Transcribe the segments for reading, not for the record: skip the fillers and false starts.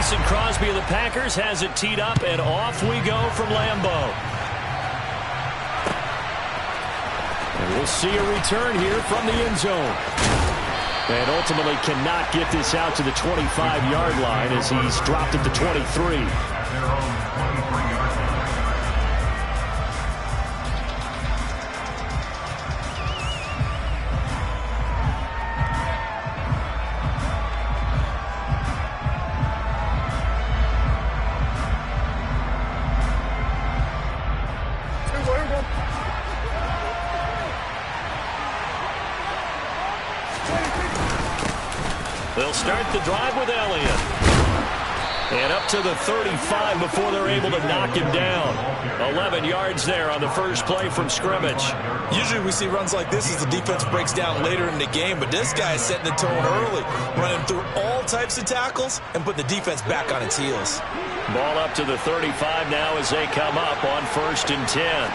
Mason Crosby of the Packers has it teed up, and off we go from Lambeau. And we'll see a return here from the end zone. And ultimately cannot get this out to the 25-yard line as he's dropped at the 23. They'll start the drive with Elliott. And up to the 35 before they're able to knock him down. 11 yards there on the first play from scrimmage. Usually we see runs like this as the defense breaks down later in the game, but this guy is setting the tone early, running through all types of tackles and putting the defense back on its heels. Ball up to the 35 now as they come up on 1st and 10.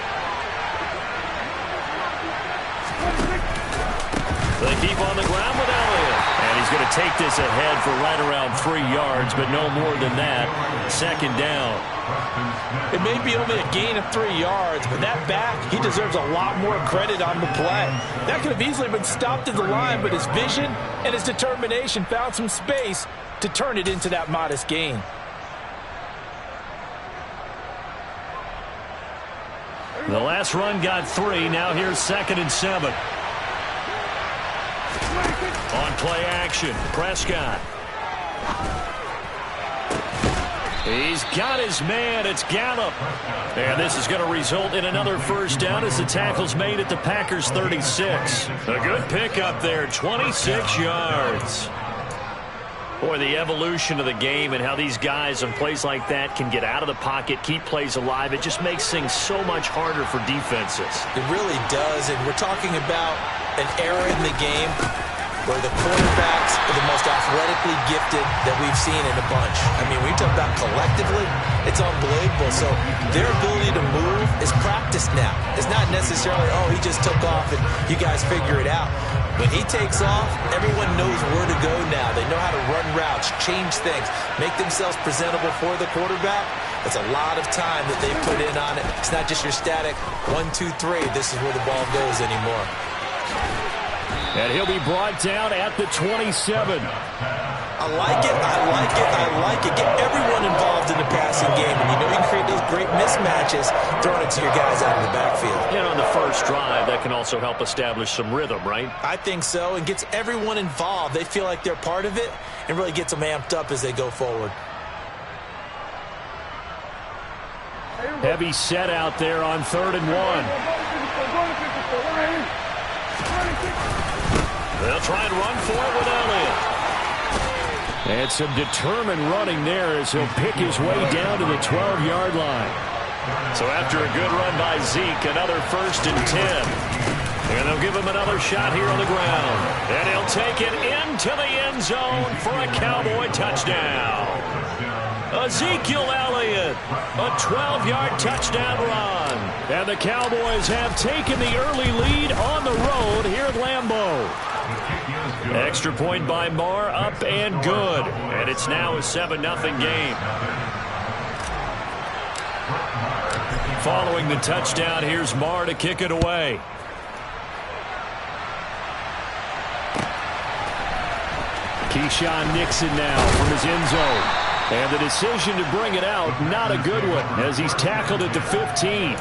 They keep on the ground with Elliott. And he's going to take this ahead for right around 3 yards, but no more than that. 2nd down. It may be only a gain of 3 yards, but that back, he deserves a lot more credit on the play. That could have easily been stopped at the line, but his vision and his determination found some space to turn it into that modest gain. The last run got 3. Now here's 2nd and 7. On play action, Prescott. He's got his man. It's Gallup. And this is going to result in another first down as the tackle's made at the Packers' 36. A good pickup there, 26 yards. Boy, the evolution of the game and how these guys on plays like that can get out of the pocket, keep plays alive, it just makes things so much harder for defenses. It really does, and we're talking about an era in the game where the quarterbacks are the most athletically gifted that we've seen in a bunch. I mean, when you talk about collectively, it's unbelievable. So their ability to move is practiced now. It's not necessarily, oh, he just took off and you guys figure it out. When he takes off, everyone knows where to go now. They know how to run routes, change things, make themselves presentable for the quarterback. It's a lot of time that they put in on it. It's not just your static 1, 2, 3. This is where the ball goes anymore. And he'll be brought down at the 27. I like it, I like it, I like it. Get everyone involved in the passing game. And you know you can create those great mismatches throwing it to your guys out of the backfield. And on the first drive, that can also help establish some rhythm, right? I think so, and gets everyone involved. They feel like they're part of it and really gets them amped up as they go forward. Heavy set out there on 3rd and 1. They'll try and run for it with Elliott. And some determined running there as he'll pick his way down to the 12-yard line. So after a good run by Zeke, another 1st and 10. And they'll give him another shot here on the ground. And he'll take it into the end zone for a Cowboy touchdown. Ezekiel Elliott, a 12-yard touchdown run. And the Cowboys have taken the early lead on the road here at Lambeau. Extra point by Marr, up and good. And it's now a 7-0 game. Following the touchdown, here's Marr to kick it away. Keyshawn Nixon now from his end zone. And the decision to bring it out, not a good one, as he's tackled at the 15.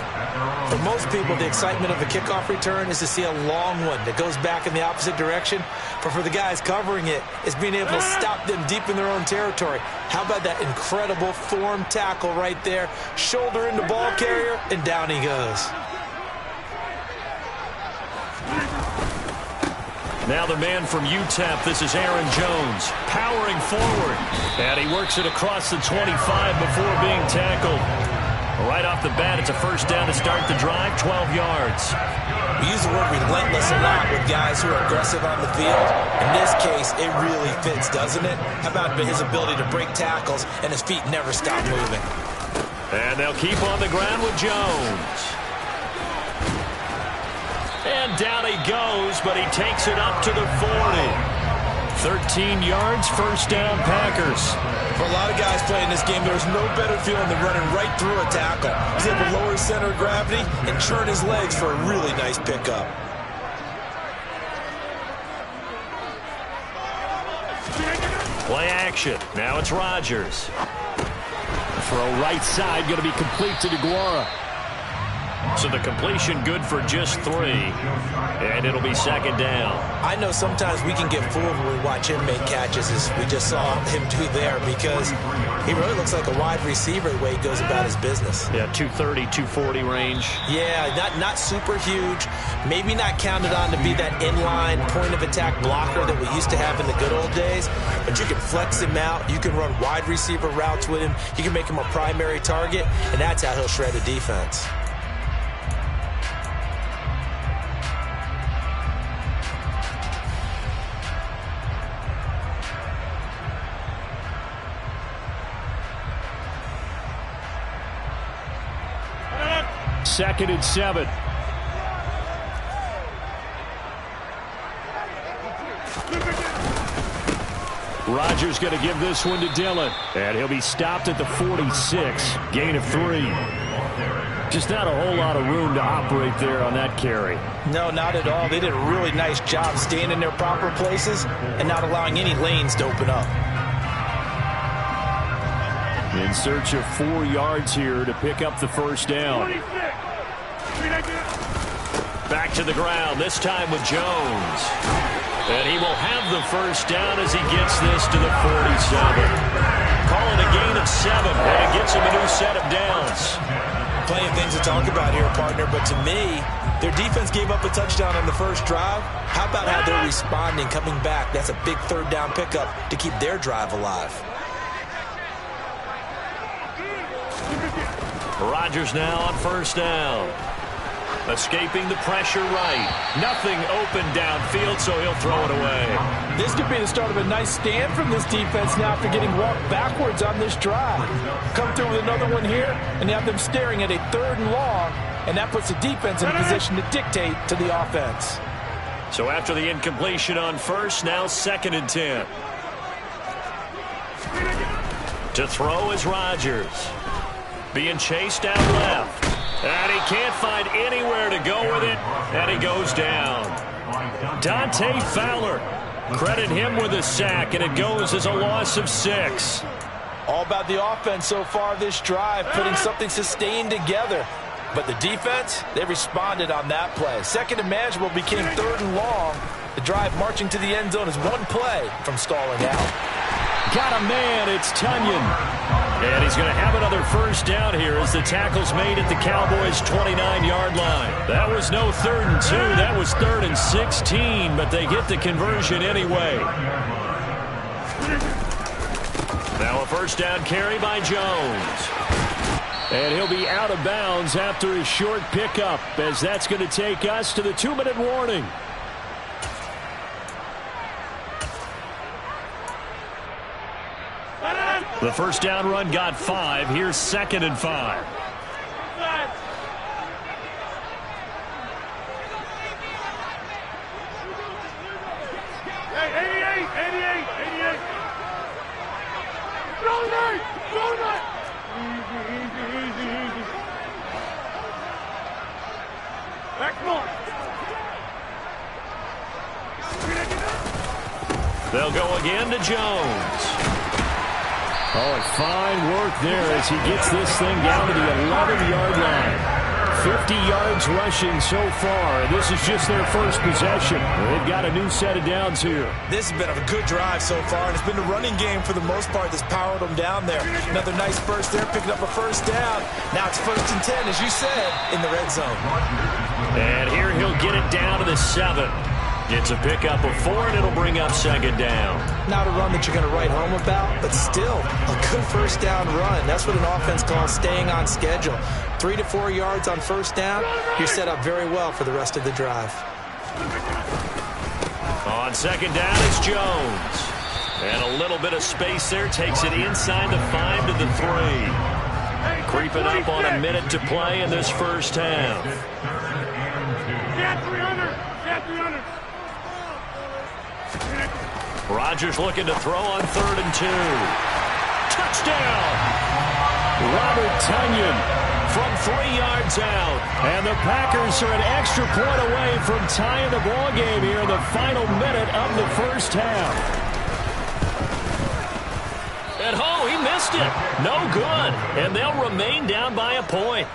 For most people, the excitement of a kickoff return is to see a long one that goes back in the opposite direction. But for the guys covering it, it's being able to stop them deep in their own territory. How about that incredible form tackle right there? Shoulder into ball carrier, and down he goes. Now the man from UTEP, this is Aaron Jones, powering forward. And he works it across the 25 before being tackled. Right off the bat, it's a first down to start the drive, 12 yards. We use the word relentless a lot with guys who are aggressive on the field. In this case, it really fits, doesn't it? How about his ability to break tackles and his feet never stop moving? And they'll keep on the ground with Jones. And down he goes, but he takes it up to the 40. 13 yards, first down, Packers. For a lot of guys playing this game, there's no better feeling than running right through a tackle. He's able to lower his center of gravity and churn his legs for a really nice pickup. Play action. Now it's Rodgers. Throw right side, going to be complete to DeGuara. So the completion good for just 3. And it'll be second down. I know sometimes we can get fooled when we watch him make catches, as we just saw him do there, because he really looks like a wide receiver the way he goes about his business. Yeah, 230, 240 range. Yeah, not super huge. Maybe not counted on to be that inline point-of-attack blocker that we used to have in the good old days. But you can flex him out. You can run wide receiver routes with him. You can make him a primary target, and that's how he'll shred a defense. Second and 7. Rodgers going to give this one to Dillon. And he'll be stopped at the 46. Gain of 3. Just not a whole lot of room to operate there on that carry. No, not at all. They did a really nice job staying in their proper places and not allowing any lanes to open up. In search of 4 yards here to pick up the first down. Back to the ground, this time with Jones. And he will have the first down as he gets this to the 47. Call it a gain of 7, and it gets him a new set of downs. Plenty of things to talk about here, partner, but to me, their defense gave up a touchdown on the first drive. How about how they're responding, coming back? That's a big third down pickup to keep their drive alive. Rodgers now on first down. Escaping the pressure right. Nothing open downfield, so he'll throw it away. This could be the start of a nice stand from this defense now after getting walked backwards on this drive. Come through with another one here, and have them staring at a 3rd and long, and that puts the defense in a position to dictate to the offense. So after the incompletion on first, now 2nd and 10. To throw is Rodgers. Being chased out left. And he can't find anywhere to go with it. And he goes down. Dante Fowler. Credit him with a sack, and it goes as a loss of 6. All about the offense so far this drive, putting something sustained together. But the defense, they responded on that play. 2nd and manageable became 3rd and long. The drive marching to the end zone is one play from stalling out. Got a man, it's Tunyon. And he's going to have another first down here as the tackle's made at the Cowboys' 29-yard line. That was no 3rd and 2, that was 3rd and 16, but they get the conversion anyway. Now a first down carry by Jones. And he'll be out of bounds after his short pickup, as that's going to take us to the 2-minute warning. The first down run got 5. Here's 2nd and 5. They'll go again to Jones. Oh, and fine work there as he gets this thing down to the 11-yard line. 50 yards rushing so far, and this is just their first possession. They've got a new set of downs here. This has been a good drive so far, and it's been the running game for the most part that's powered them down there. Another nice burst there, picking up a first down. Now it's 1st and 10, as you said, in the red zone. And here he'll get it down to the 7. Gets a pickup of 4, and it'll bring up 2nd down. Not a run that you're going to write home about, but still a good first down run. That's what an offense calls staying on schedule. 3 to 4 yards on first down, you're set up very well for the rest of the drive. On 2nd down, it's Jones. And a little bit of space there, takes it inside the 5 to the 3. Creeping up on a minute to play in this first half. Rodgers looking to throw on 3rd and 2. Touchdown! Robert Tonyan from 3 yards out. And the Packers are an extra point away from tying the ball game here in the final minute of the first half. And oh, he missed it. No good. And they'll remain down by a point.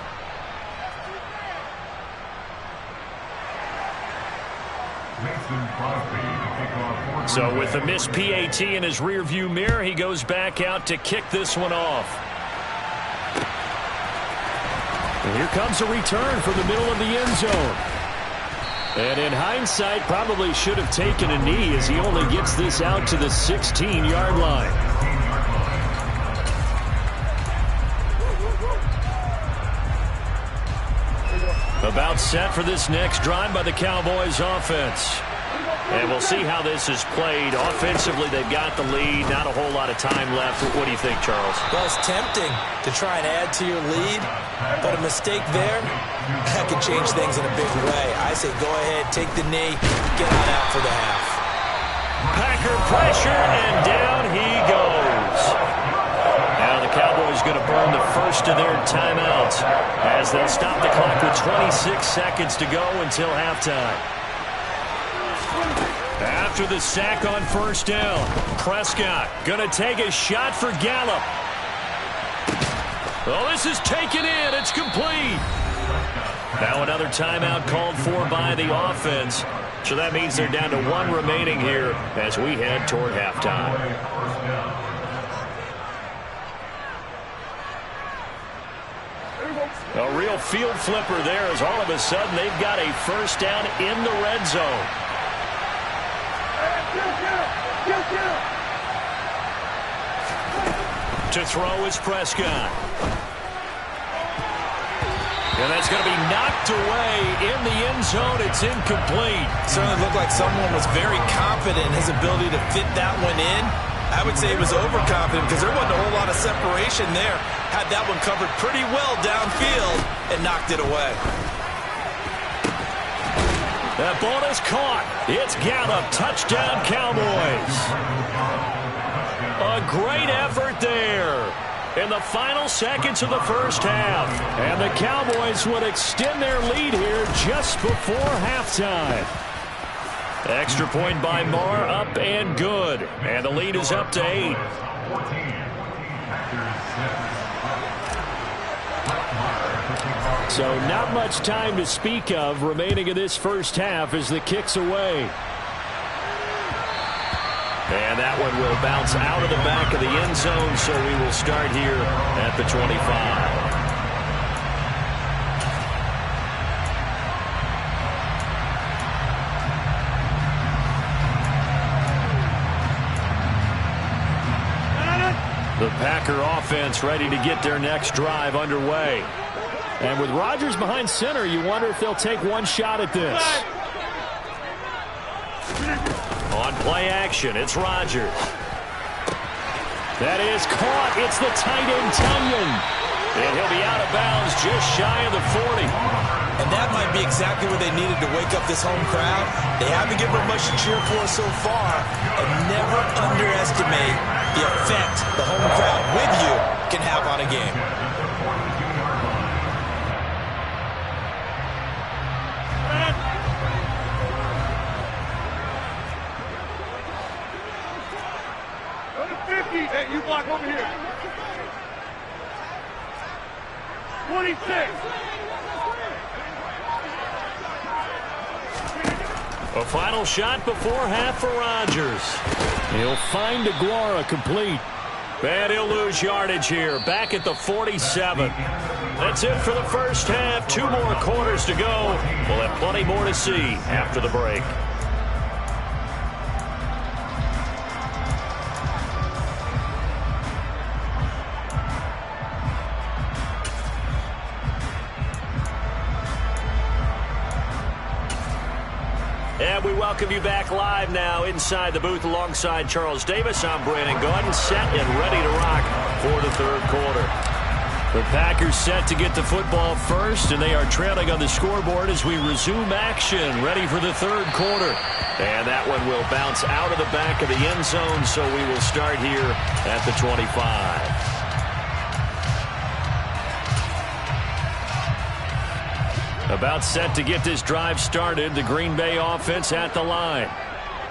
So with the missed PAT in his rearview mirror, he goes back out to kick this one off. And here comes a return from the middle of the end zone. And in hindsight, probably should have taken a knee as he only gets this out to the 16-yard line. About set for this next drive by the Cowboys offense. And we'll see how this is played. Offensively, they've got the lead. Not a whole lot of time left. What do you think, Charles? Well, it's tempting to try and add to your lead, but a mistake there, that can change things in a big way. I say go ahead, take the knee, get on out for the half. Packer pressure, and down he goes. Now the Cowboys going to burn the first of their timeouts as they'll stop the clock with 26 seconds to go until halftime. After the sack on 1st down, Prescott going to take a shot for Gallup. Oh, this is taken in. It's complete. Now another timeout called for by the offense. So that means they're down to 1 remaining here as we head toward halftime. A real field flipper there as all of a sudden they've got a first down in the red zone. To throw is Prescott. And that's going to be knocked away in the end zone. It's incomplete. Certainly looked like someone was very confident in his ability to fit that one in. I would say he was overconfident because there wasn't a whole lot of separation there. Had that one covered pretty well downfield and knocked it away. That ball is caught. It's Gallup. Touchdown, Cowboys. A great effort there in the final seconds of the first half. And the Cowboys would extend their lead here just before halftime. Extra point by Marr, up and good. And the lead is up to 8. So not much time to speak of remaining in this first half as the kick's away. And that one will bounce out of the back of the end zone, so we will start here at the 25. The Packer offense ready to get their next drive underway. And with Rodgers behind center, you wonder if they'll take one shot at this. On play action, it's Rodgers. That is caught. It's the tight end, Tonyan. And he'll be out of bounds just shy of the 40. And that might be exactly what they needed to wake up this home crowd. They haven't given them much to cheer for so far. And never underestimate the effect the home crowd with you can have on a game. Hey, you block over here. 26. A final shot before half for Rodgers. He'll find Aguara complete. And he'll lose yardage here. Back at the 47. That's it for the first half. 2 more quarters to go. We'll have plenty more to see after the break. And we welcome you back live now inside the booth alongside Charles Davis. I'm Brandon Gaudin, set and ready to rock for the third quarter. The Packers set to get the football first, and they are trailing on the scoreboard as we resume action, ready for the third quarter. And that one will bounce out of the back of the end zone, so we will start here at the 25. About set to get this drive started, the Green Bay offense at the line.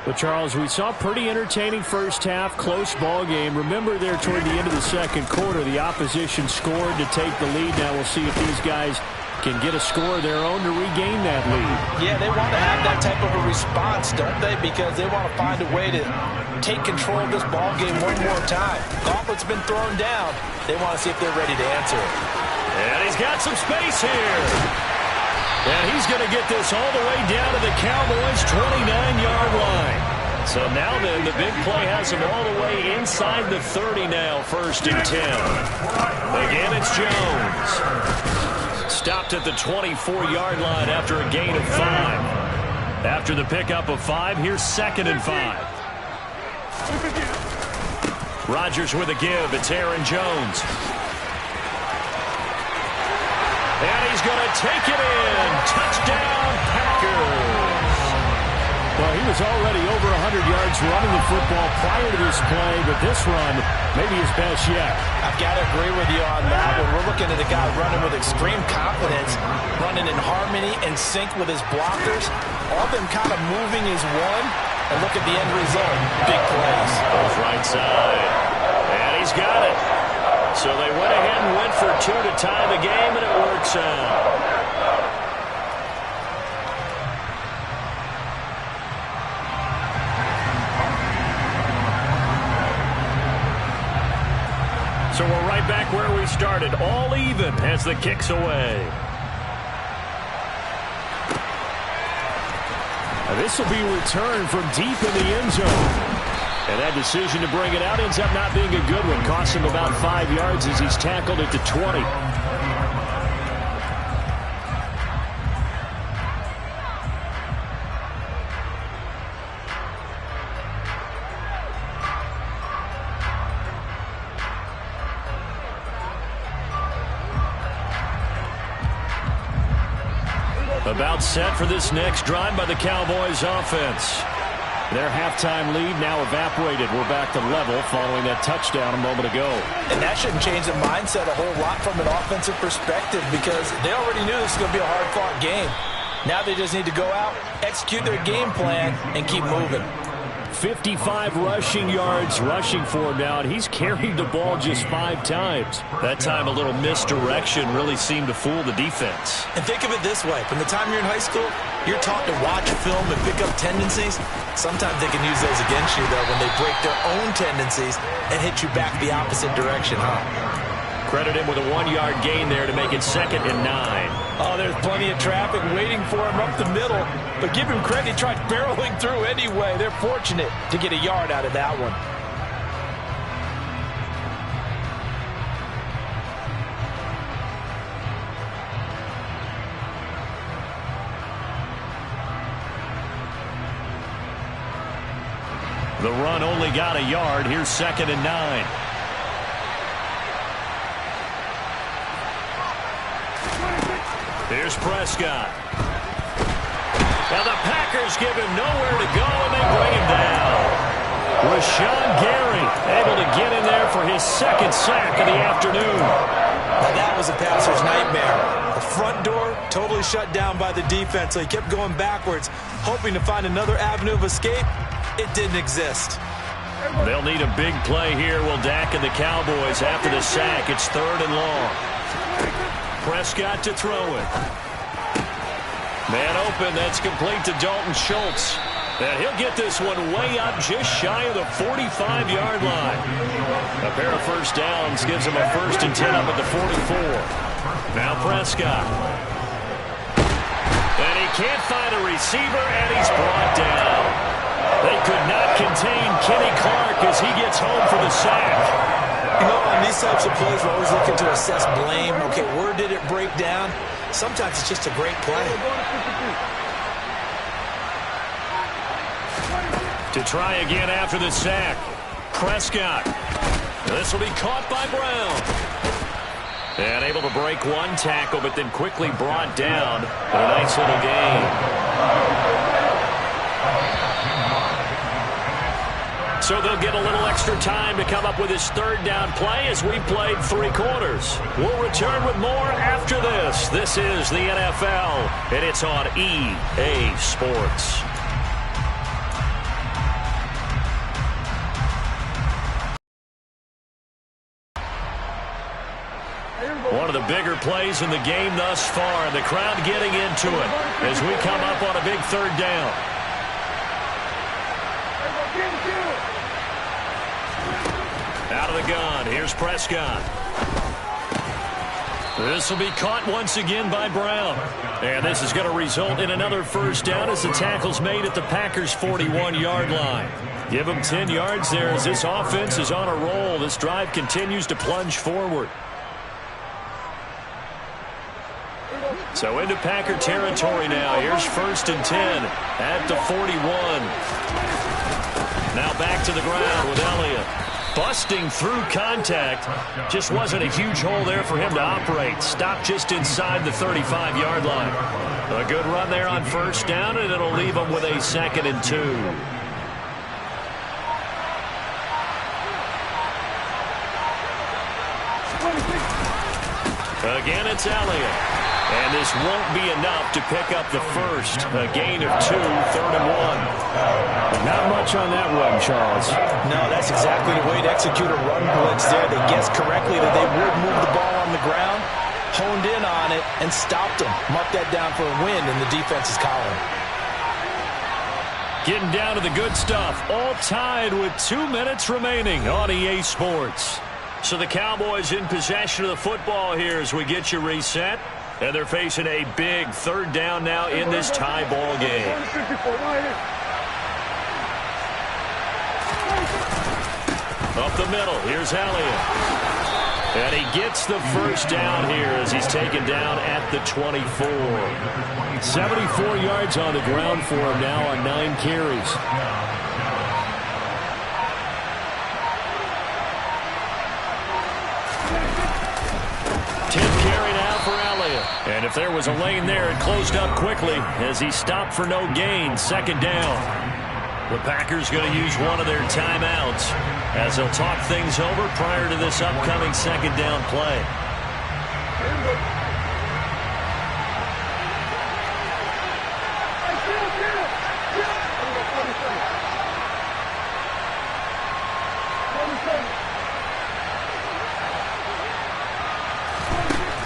Well, Charles, we saw a pretty entertaining first half, close ball game. Remember there toward the end of the second quarter, the opposition scored to take the lead. Now we'll see if these guys can get a score of their own to regain that lead. Yeah, they want to have that type of a response, don't they? Because they want to find a way to take control of this ball game one more time. Gauntlet's been thrown down. They want to see if they're ready to answer it. And he's got some space here. And he's going to get this all the way down to the Cowboys' 29-yard line. So now then, the big play has him all the way inside the 30 now, 1st and 10. Again, it's Jones. Stopped at the 24-yard line after a gain of 5. After the pickup of 5, here's 2nd and 5. Rodgers with a give. It's Aaron Jones. And he's going to take it in. Touchdown, Packers. Well, he was already over 100 yards running the football prior to this play, but this run may be his best yet. I've got to agree with you on that one. We're looking at a guy running with extreme confidence, running in harmony and sync with his blockers. All of them kind of moving as one. And look at the end result. Big plays. Goes right side. And he's got it. So they went ahead and went for 2 to tie the game, and it works out. So we're right back where we started, all even as the kick's away. Now this will be returned from deep in the end zone. And that decision to bring it out ends up not being a good one. Costs him about 5 yards as he's tackled at the 20. About set for this next drive by the Cowboys offense. Their halftime lead now evaporated. We're back to level following that touchdown a moment ago. And that shouldn't change the mindset a whole lot from an offensive perspective because they already knew this was going to be a hard-fought game. Now they just need to go out, execute their game plan, and keep moving. 55 rushing yards rushing for him now, and he's carried the ball just 5 times. That time a little misdirection really seemed to fool the defense. And think of it this way. From the time you're in high school, you're taught to watch film and pick up tendencies. Sometimes they can use those against you, though, when they break their own tendencies and hit you back the opposite direction, huh? Credit him with a 1-yard gain there to make it 2nd and 9. Oh, there's plenty of traffic waiting for him up the middle. But give him credit, he tried barreling through anyway. They're fortunate to get a yard out of that one. The run only got a yard. Here's 2nd and 9. Here's Prescott. Now the Packers give him nowhere to go, and they bring him down. Rashawn Gary able to get in there for his 2nd sack of the afternoon. Now that was a passer's nightmare. The front door totally shut down by the defense, so he kept going backwards, hoping to find another avenue of escape. It didn't exist. They'll need a big play here. Will Dak and the Cowboys after the sack. It's 3rd and long. Prescott to throw it. Man open. That's complete to Dalton Schultz. And he'll get this one way up just shy of the 45-yard line. A pair of first downs gives him a 1st and 10 up at the 44. Now Prescott. And he can't find a receiver, and he's brought down. They could not contain Kenny Clark as he gets home for the sack. You know, on these types of plays, we're always looking to assess blame. Okay, where did it break down? Sometimes it's just a great play. To try again after the sack. Prescott. This will be caught by Brown. And able to break one tackle, but then quickly brought down. But a nice little gain. So they'll get a little extra time to come up with his third down play as we played 3 quarters. We'll return with more after this. This is the NFL, and it's on EA Sports. One of the bigger plays in the game thus far, and the crowd getting into it as we come up on a big third down. Out of the gun, here's Prescott. This will be caught once again by Brown. And this is going to result in another first down as the tackle's made at the Packers' 41-yard line. Give them 10 yards there as this offense is on a roll. This drive continues to plunge forward. So into Packer territory now. Here's 1st and 10 at the 41. Now back to the ground with Elliott. Busting through contact. Just wasn't a huge hole there for him to operate. Stopped just inside the 35-yard line. A good run there on 1st down, and it'll leave him with a 2nd and 2. Again, it's Elliott. And this won't be enough to pick up the first. A gain of 2, 3rd and 1. Not much on that run, Charles. No, that's exactly the way to execute a run blitz there. They guessed correctly that they would move the ball on the ground, honed in on it, and stopped them. Mark that down for a win in the defense's column. Getting down to the good stuff. All tied with 2 minutes remaining on EA Sports. So the Cowboys in possession of the football here as we get you reset. And they're facing a big 3rd down now in this tie ball game. Up the middle, here's Elliott. And he gets the first down here as he's taken down at the 24. 74 yards on the ground for him now on 9 carries. And if there was a lane there, it closed up quickly as he stopped for no gain. 2nd down. The Packers going to use one of their timeouts as they'll talk things over prior to this upcoming 2nd down play.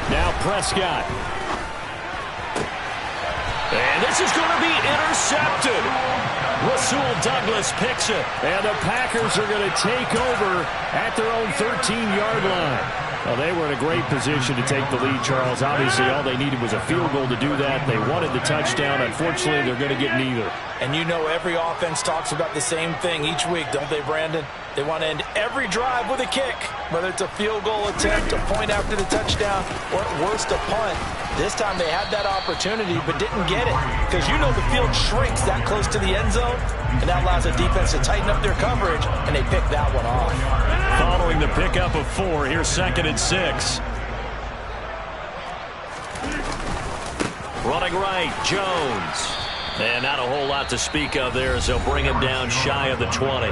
Now Prescott. And this is going to be intercepted. Rasul Douglas picks it. And the Packers are going to take over at their own 13-yard line. Well, they were in a great position to take the lead, Charles. Obviously, all they needed was a field goal to do that. They wanted the touchdown. Unfortunately, they're going to get neither. And you know every offense talks about the same thing each week, don't they, Brandon? They want to end every drive with a kick, whether it's a field goal attempt, a point after the touchdown, or at worst a punt. This time they had that opportunity but didn't get it because you know the field shrinks that close to the end zone, and that allows the defense to tighten up their coverage, and they pick that one off. Following the pickup of 4, here's 2nd and 6. Running right, Jones. And not a whole lot to speak of there as they'll bring him down shy of the 20.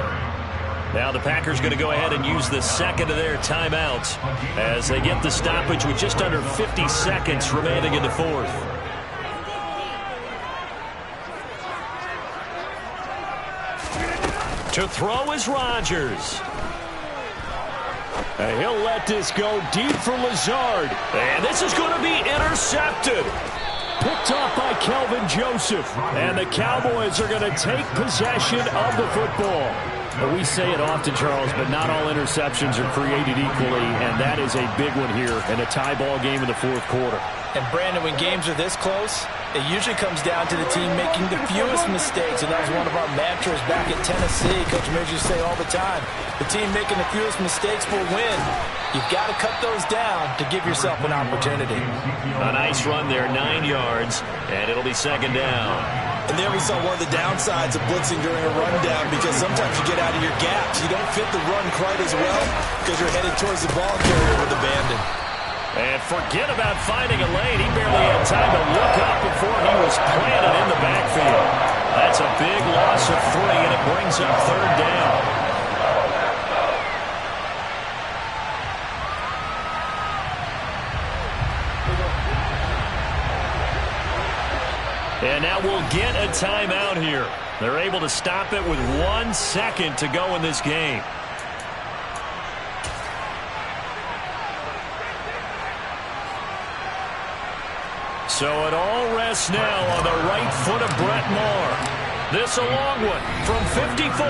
Now the Packers going to go ahead and use the 2nd of their timeouts as they get the stoppage with just under 50 seconds remaining in the 4th. To throw is Rodgers. And he'll let this go deep for Lazard. And this is going to be intercepted. Picked off by Kelvin Joseph. And the Cowboys are going to take possession of the football. Well, we say it often, Charles, but not all interceptions are created equally, and that is a big one here in a tie ball game in the 4th quarter. And, Brandon, when games are this close, it usually comes down to the team making the fewest mistakes, and that was one of our mantras back at Tennessee. Coach Midge used to say all the time, the team making the fewest mistakes will win. You've got to cut those down to give yourself an opportunity. A nice run there, 9 yards, and it'll be 2nd down. And there we saw one of the downsides of blitzing during a rundown because sometimes you get out of your gaps. You don't fit the run quite as well because you're headed towards the ball carrier with abandon. And forget about finding a lane. He barely had time to look up before he was planted in the backfield. That's a big loss of 3, and it brings up 3rd down. And now we'll get a timeout here. They're able to stop it with 1 second to go in this game. So it all rests now on the right foot of Brett Maher. This a long one from 54.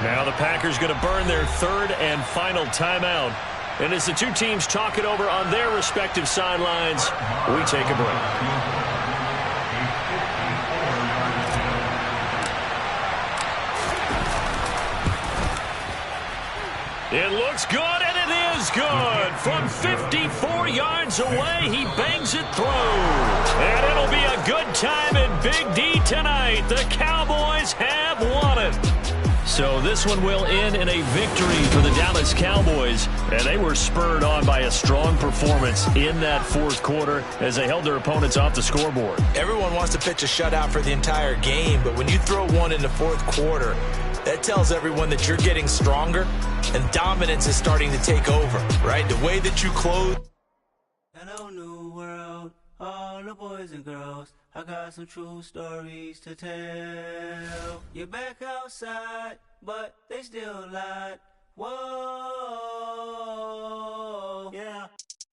Now the Packers going to burn their 3rd and final timeout. And as the two teams talk it over on their respective sidelines, we take a break. It looks good, and it is good. From 54 yards away, he bangs it through. And it'll be a good time in Big D tonight. The Cowboys have won it. So this one will end in a victory for the Dallas Cowboys. And they were spurred on by a strong performance in that 4th quarter as they held their opponents off the scoreboard. Everyone wants to pitch a shutout for the entire game, but when you throw one in the 4th quarter, that tells everyone that you're getting stronger and dominance is starting to take over, right? The way that you close. Hello, new world, all the boys and girls. I got some true stories to tell. You're back outside, but they still lied. Whoa, yeah.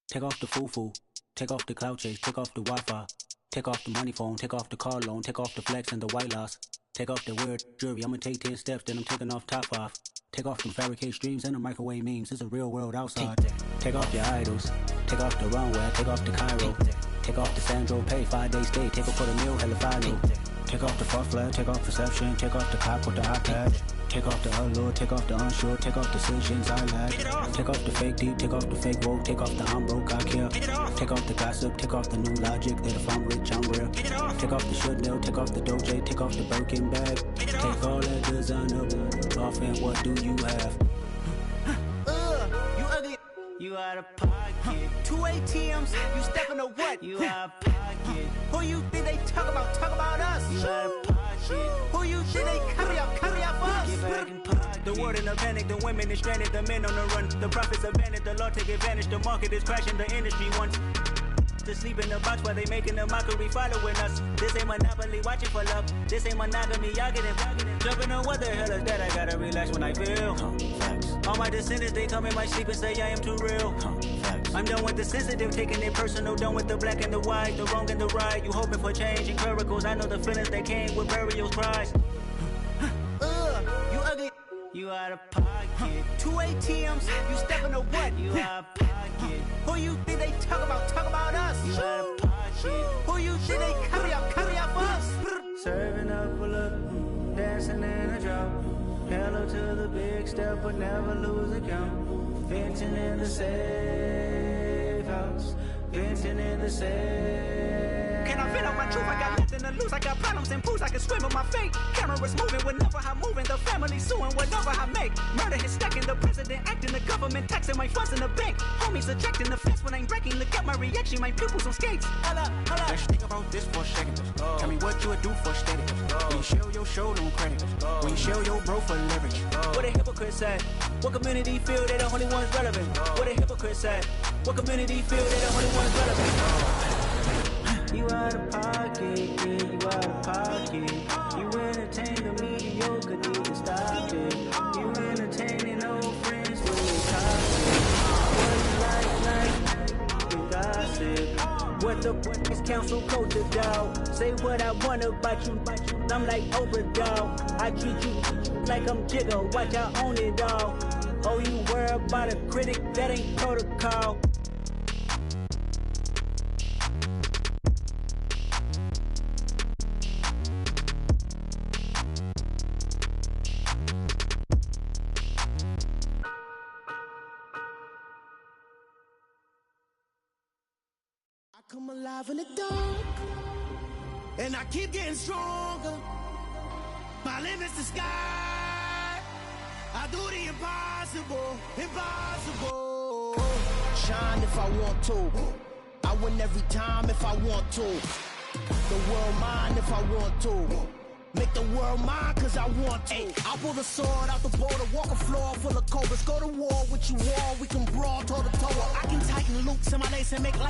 Take off the foo-foo, take off the cloud chase, take off the Wi-Fi, take off the money phone, take off the car loan, take off the flex and the white loss. Take off the weird jewelry, I'ma take 10 steps, then I'm taking off top off. Take off them fabricate streams and the microwave memes, it's a real world outside. Take off your idols, take off the runway, take off the Cairo. Take off the Sandro pay, 5-day stay, take off for the meal, hella follow. Take off the fuck flag, take off perception, take off the cop with the iPad. Take off the allure, take off the unsure, take off decisions I lack. Take off the fake deep, take off the fake woke, take off the I'm broke, I care. Take off the gossip, take off the new logic, that if I'm rich, I'm real. Take off the Chanel, take off the Doja, take off the Birkin bag. Take all that designer off and what do you have? You ugly. You out of pocket. 2 ATMs, you stepping to what? You out of pocket. Who you think they talk about us? You out of pocket. Who you think they carry out for us? Get back in pocket. The world in a panic, the women is stranded, the men on the run. The profits abandoned, the law take advantage, the market is crashing, the industry wants to sleep in the box while they making a mockery following us. This ain't Monopoly, watching for love. This ain't monogamy, y'all get it. Jumping on what the hell is that? I gotta relax when I feel. All my descendants, they come in my sleep and say I am too real. I'm done with the sensitive, taking it personal. Done with the black and the white, the wrong and the right. You hoping for change and miracles. I know the feelings that came with burial cries. You ugly. You out of pocket. 2 ATMs, you stepping to what? You out of pocket. Who you think they talk about us? You out of pocket. Who you think they carry out for us? Serving up a look, dancing in a drop. Hello to the big step, but never lose a count. Venting in the safe house. Venting in the safe. Can I vent on my truth? I got nothing to lose. I got problems and pools. I can swim with my fate. Cameras moving whenever I'm moving. The family suing whatever I make. Murder is stacking. The president acting. The government taxing my funds in the bank. Homies ejecting the fence when I'm breaking. Look at my reaction. My pupils on skates. Hold up. Let's think about this for a second. Tell me what you would do for steady. When you show your show no credit. When you show your bro for leverage. What a hypocrite said. What community feel they the only ones relevant? What a hypocrite said. What community feel they the only ones relevant? You out of pocket, yeah, you out of pocket. You entertain the mediocre, need to stop it. You entertaining old friends when you toxic. What you like, gossip. What the is council culture, dog? Say what I want about you, I'm like Oprah, dog. I treat you like I'm Jigga, watch I own it, dog. Oh, you worry about a critic, that ain't protocol. Come alive in the dark, and I keep getting stronger. My limit's the sky. I do the impossible, impossible. shine if I want to. I win every time if I want to. The world mine if I want to. Make the world mine cause I want to. Ay, I'll pull the sword out the border, walk a floor full of cobras. Go to war with you all, we can brawl toe to toe. I can tighten loops in my lace and make light.